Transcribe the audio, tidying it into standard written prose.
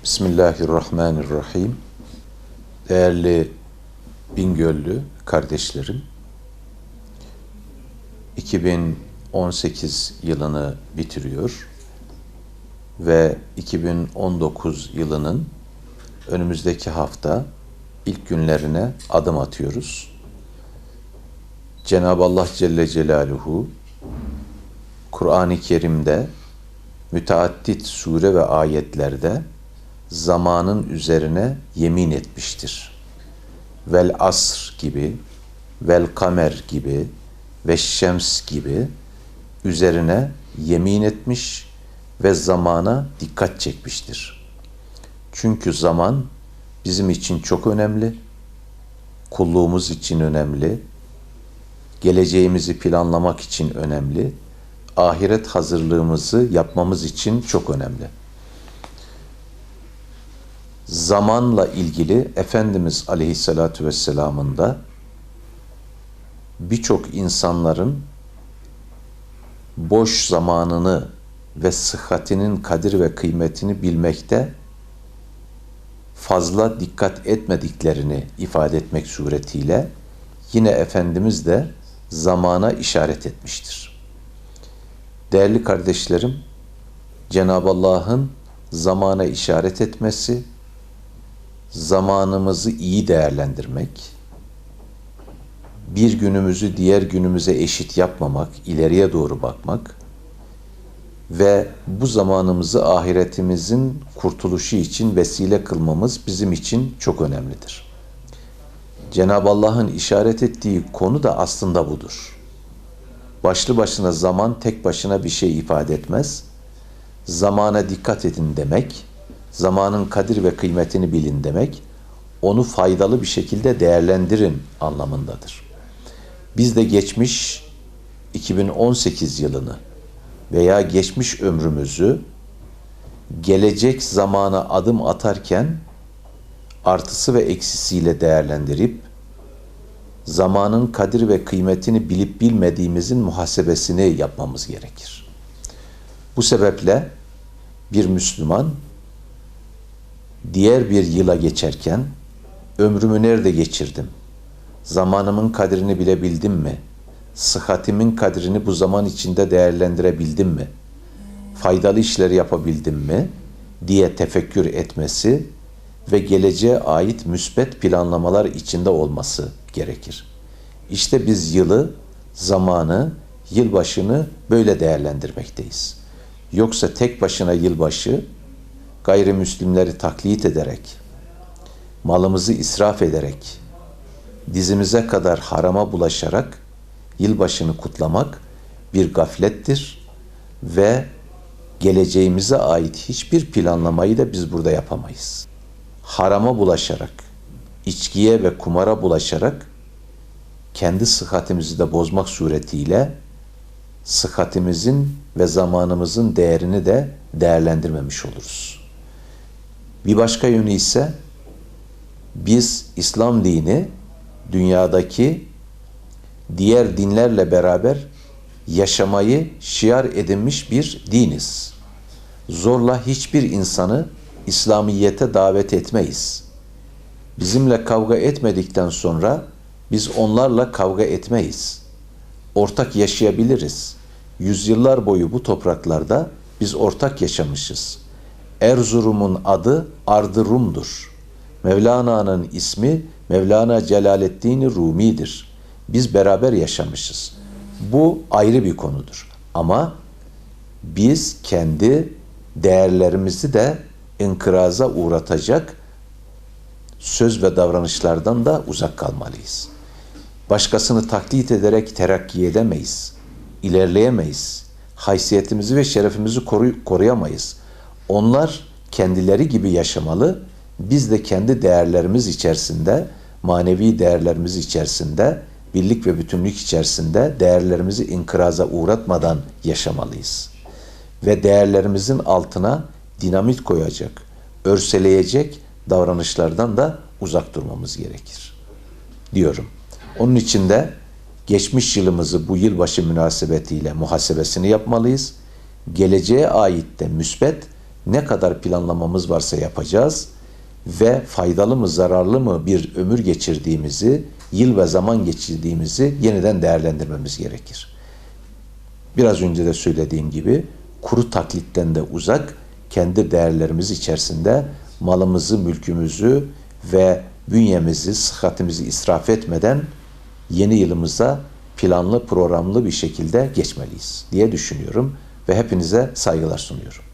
Bismillahirrahmanirrahim. Değerli Bingöllü kardeşlerim, 2018 yılını bitiriyor ve 2019 yılının önümüzdeki hafta ilk günlerine adım atıyoruz. Cenab-ı Allah Celle Celaluhu Kur'an-ı Kerim'de müteaddit sure ve ayetlerde zamanın üzerine yemin etmiştir. Vel asr gibi, vel kamer gibi ve şems gibi üzerine yemin etmiş ve zamana dikkat çekmiştir. Çünkü zaman bizim için çok önemli, kulluğumuz için önemli, geleceğimizi planlamak için önemli, ahiret hazırlığımızı yapmamız için çok önemli. Zamanla ilgili Efendimiz Aleyhisselatü Vesselam'ın da birçok insanların boş zamanını ve sıhhatinin kadir ve kıymetini bilmekte fazla dikkat etmediklerini ifade etmek suretiyle yine Efendimiz de zamana işaret etmiştir. Değerli kardeşlerim, Cenab-ı Allah'ın zamana işaret etmesi, zamanımızı iyi değerlendirmek, bir günümüzü diğer günümüze eşit yapmamak, ileriye doğru bakmak ve bu zamanımızı ahiretimizin kurtuluşu için vesile kılmamız bizim için çok önemlidir. Cenab-ı Allah'ın işaret ettiği konu da aslında budur. Başlı başına zaman tek başına bir şey ifade etmez. Zamana dikkat edin demek, zamanın kadir ve kıymetini bilin demek, onu faydalı bir şekilde değerlendirin anlamındadır. Biz de geçmiş 2018 yılını veya geçmiş ömrümüzü gelecek zamana adım atarken artısı ve eksisiyle değerlendirip zamanın kadir ve kıymetini bilip bilmediğimizin muhasebesini yapmamız gerekir. Bu sebeple bir Müslüman diğer bir yıla geçerken ömrümü nerede geçirdim? Zamanımın kadrini bilebildim mi? Sıhhatimin kadrini bu zaman içinde değerlendirebildim mi? Faydalı işleri yapabildim mi? Diye tefekkür etmesi ve geleceğe ait müsbet planlamalar içinde olması gerekir. İşte biz yılı, zamanı, yılbaşını böyle değerlendirmekteyiz. Yoksa tek başına yılbaşı, gayrimüslimleri taklit ederek, malımızı israf ederek, dizimize kadar harama bulaşarak yılbaşını kutlamak bir gaflettir ve geleceğimize ait hiçbir planlamayı da biz burada yapamayız. Harama bulaşarak, içkiye ve kumara bulaşarak kendi sıhhatimizi de bozmak suretiyle sıhhatimizin ve zamanımızın değerini de değerlendirmemiş oluruz. Bir başka yönü ise biz İslam dini dünyadaki diğer dinlerle beraber yaşamayı şiar edinmiş bir diniz. Zorla hiçbir insanı İslamiyete davet etmeyiz. Bizimle kavga etmedikten sonra biz onlarla kavga etmeyiz. Ortak yaşayabiliriz. Yüzyıllar boyu bu topraklarda biz ortak yaşamışız. Erzurum'un adı Ardı Rum'dur. Mevlana'nın ismi Mevlana Celaleddin Rumi'dir. Biz beraber yaşamışız. Bu ayrı bir konudur. Ama biz kendi değerlerimizi de inkıraza uğratacak söz ve davranışlardan da uzak kalmalıyız. Başkasını taklit ederek terakki edemeyiz. İlerleyemeyiz. Haysiyetimizi ve şerefimizi koruyamayız. Onlar kendileri gibi yaşamalı. Biz de kendi değerlerimiz içerisinde, manevi değerlerimiz içerisinde, birlik ve bütünlük içerisinde değerlerimizi inkıraza uğratmadan yaşamalıyız. Ve değerlerimizin altına dinamit koyacak, örseleyecek davranışlardan da uzak durmamız gerekir diyorum. Onun için de geçmiş yılımızı bu yılbaşı münasebetiyle muhasebesini yapmalıyız. Geleceğe ait de müsbet ne kadar planlamamız varsa yapacağız ve faydalı mı zararlı mı bir ömür geçirdiğimizi, yıl ve zaman geçirdiğimizi yeniden değerlendirmemiz gerekir. Biraz önce de söylediğim gibi kuru taklitten de uzak, kendi değerlerimiz içerisinde malımızı, mülkümüzü ve bünyemizi, sıhhatimizi israf etmeden yeni yılımıza planlı, programlı bir şekilde geçmeliyiz diye düşünüyorum ve hepinize saygılar sunuyorum.